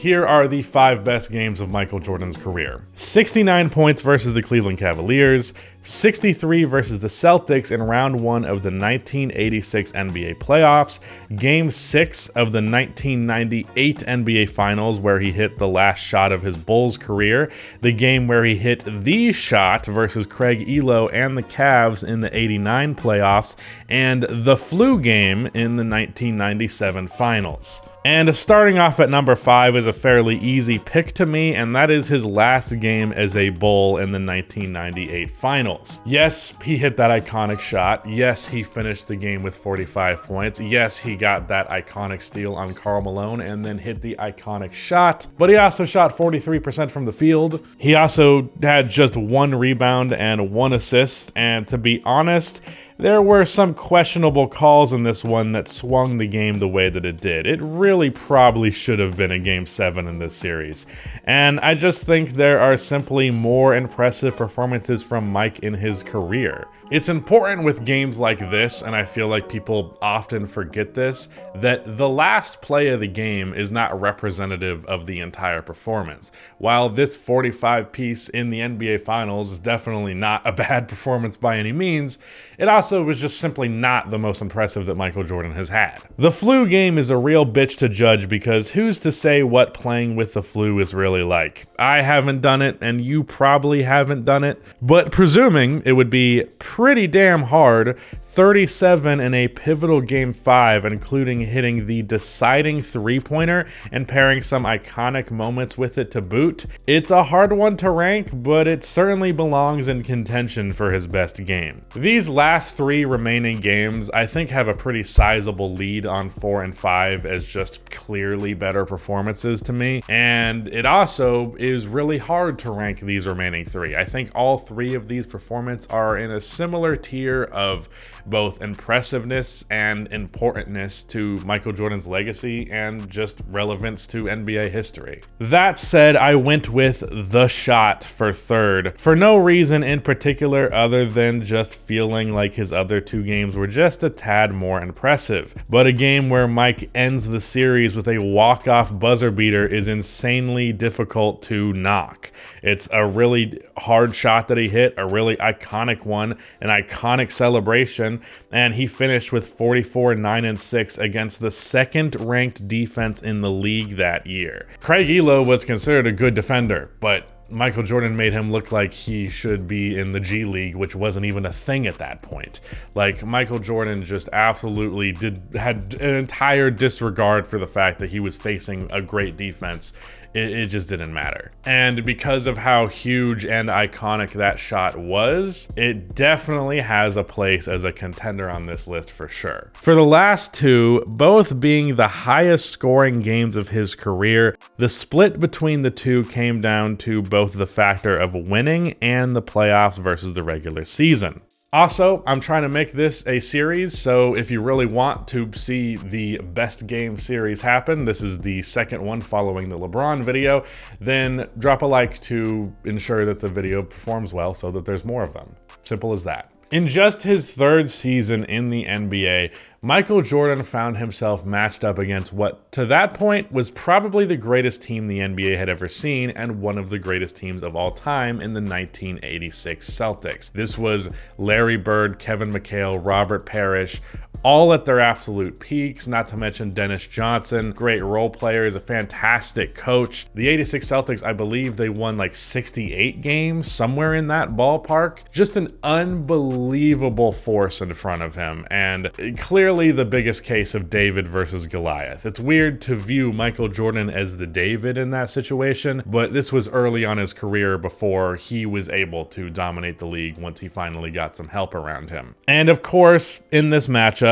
Here are the 5 best games of Michael Jordan's career. 69 points versus the Cleveland Cavaliers, 63 versus the Celtics in round 1 of the 1986 NBA playoffs, game 6 of the 1998 NBA finals where he hit the last shot of his Bulls career, the game where he hit the shot versus Craig Ehlo and the Cavs in the 89 playoffs, and the flu game in the 1997 finals. And starting off at number 5 is a fairly easy pick to me, and that is his last game as a Bull in the 1998 finals. Yes, he hit that iconic shot. Yes, he finished the game with 45 points. Yes, he got that iconic steal on Karl Malone and then hit the iconic shot. But he also shot 43% from the field. He also had just 1 rebound and 1 assist, and to be honest, there were some questionable calls in this one that swung the game the way that it did. It really probably should have been a Game 7 in this series. And I just think there are simply more impressive performances from Mike in his career. It's important with games like this, and I feel like people often forget this, that the last play of the game is not representative of the entire performance. While this 45 piece in the NBA Finals is definitely not a bad performance by any means, it also was just simply not the most impressive that Michael Jordan has had. The flu game is a real bitch to judge because who's to say what playing with the flu is really like? I haven't done it, and you probably haven't done it, but presuming it would be pretty damn hard, 37 in a pivotal Game 5, including hitting the deciding three-pointer and pairing some iconic moments with it to boot. It's a hard one to rank, but it certainly belongs in contention for his best game. These last 3 remaining games, I think, have a pretty sizable lead on 4 and 5 as just clearly better performances to me, and it also is really hard to rank these remaining 3. I think all 3 of these performances are in a similar tier of both impressiveness and importantness to Michael Jordan's legacy and just relevance to NBA history. That said, I went with The Shot for 3rd, for no reason in particular other than just feeling like his other 2 games were just a tad more impressive. But a game where Mike ends the series with a walk-off buzzer beater is insanely difficult to knock. It's a really hard shot that he hit, a really iconic one, an iconic celebration, and he finished with 44, 9, and 6 against the 2nd-ranked defense in the league that year. Craig Ehlo was considered a good defender, but Michael Jordan made him look like he should be in the G League, which wasn't even a thing at that point. Like, Michael Jordan just absolutely had an entire disregard for the fact that he was facing a great defense. It just didn't matter. And because of how huge and iconic that shot was, it definitely has a place as a contender on this list for sure. For the last 2, both being the highest scoring games of his career, the split between the 2 came down to both the factor of winning and the playoffs versus the regular season. Also, I'm trying to make this a series, so if you really want to see the best game series happen, this is the 2nd one following the LeBron video, then drop a like to ensure that the video performs well so that there's more of them. Simple as that. In just his 3rd season in the NBA, Michael Jordan found himself matched up against what, to that point, was probably the greatest team the NBA had ever seen and one of the greatest teams of all time in the 1986 Celtics. This was Larry Bird, Kevin McHale, Robert Parrish, all at their absolute peaks, not to mention Dennis Johnson, great role players, a fantastic coach. The 86 Celtics, I believe they won like 68 games, somewhere in that ballpark. Just an unbelievable force in front of him, and clearly the biggest case of David versus Goliath. It's weird to view Michael Jordan as the David in that situation, but this was early on his career before he was able to dominate the league once he finally got some help around him. And of course, in this matchup,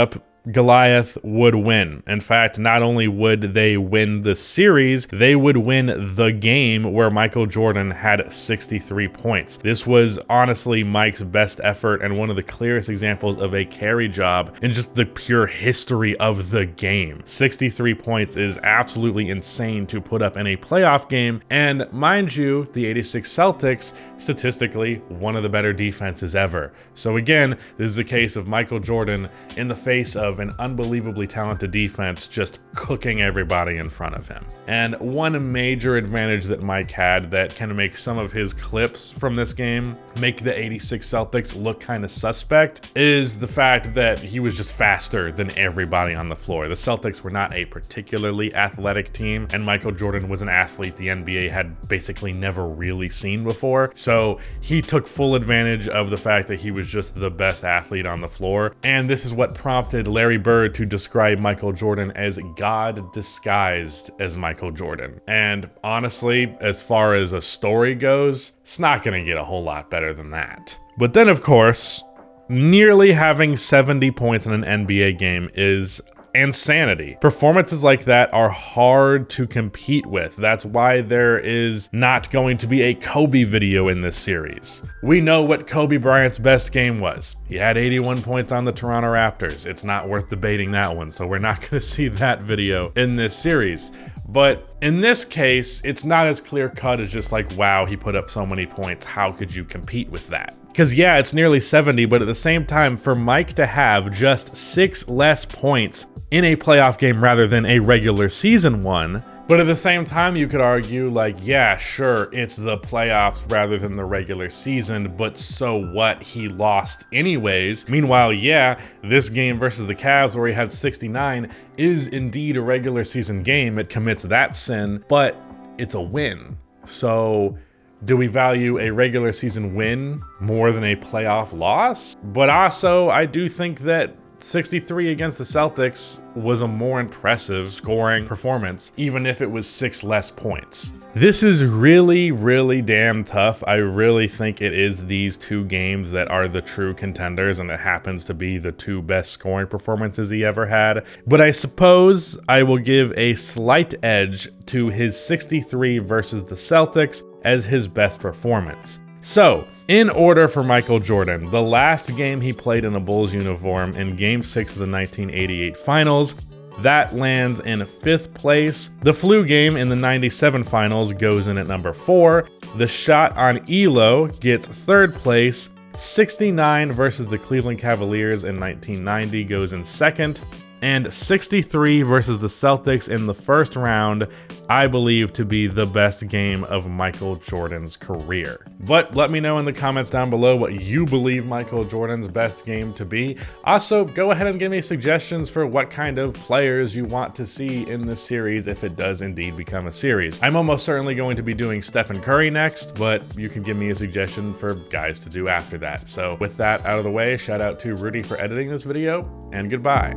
Goliath would win. In fact, not only would they win the series, they would win the game where Michael Jordan had 63 points. This was honestly Mike's best effort and one of the clearest examples of a carry job in just the pure history of the game. 63 points is absolutely insane to put up in a playoff game, and mind you, the 86 Celtics, statistically, one of the better defenses ever. So again, this is a case of Michael Jordan in the face of of an unbelievably talented defense just cooking everybody in front of him. And one major advantage that Mike had that can make some of his clips from this game make the 86 Celtics look kind of suspect is the fact that he was just faster than everybody on the floor. The Celtics were not a particularly athletic team, and Michael Jordan was an athlete the NBA had basically never really seen before. So he took full advantage of the fact that he was just the best athlete on the floor. And this is what prompted Larry Bird to describe Michael Jordan as God disguised as Michael Jordan. And honestly, as far as a story goes, it's not going to get a whole lot better than that. But then, of course, nearly having 70 points in an NBA game is insanity. Performances like that are hard to compete with. That's why there is not going to be a Kobe video in this series. We know what Kobe Bryant's best game was. He had 81 points on the Toronto Raptors. It's not worth debating that one, so we're not going to see that video in this series. But in this case, it's not as clear cut as just like, wow, he put up so many points. How could you compete with that? Because yeah, it's nearly 70, but at the same time, for Mike to have just 6 less points in a playoff game rather than a regular season one. But at the same time, you could argue like, yeah, sure, it's the playoffs rather than the regular season, but so what? He lost anyways. Meanwhile, yeah, this game versus the Cavs where he had 69 is indeed a regular season game. It commits that sin, but it's a win. So do we value a regular season win more than a playoff loss? But also, I do think that 63 against the Celtics was a more impressive scoring performance, even if it was 6 less points. This is really, really damn tough. I really think it is these two games that are the true contenders, and it happens to be the 2 best scoring performances he ever had. But I suppose I will give a slight edge to his 63 versus the Celtics as his best performance. So, in order for Michael Jordan, the last game he played in a Bulls uniform in Game 6 of the 1988 Finals, that lands in 5th place. The flu game in the 97 Finals goes in at number 4. The shot on ELO gets 3rd place. 69 versus the Cleveland Cavaliers in 1990 goes in 2nd. And 63 versus the Celtics in the first round, I believe to be the best game of Michael Jordan's career. But let me know in the comments down below what you believe Michael Jordan's best game to be. Also, go ahead and give me suggestions for what kind of players you want to see in this series if it does indeed become a series. I'm almost certainly going to be doing Stephen Curry next, but you can give me a suggestion for guys to do after that. So with that out of the way, shout out to Rudy for editing this video, and goodbye.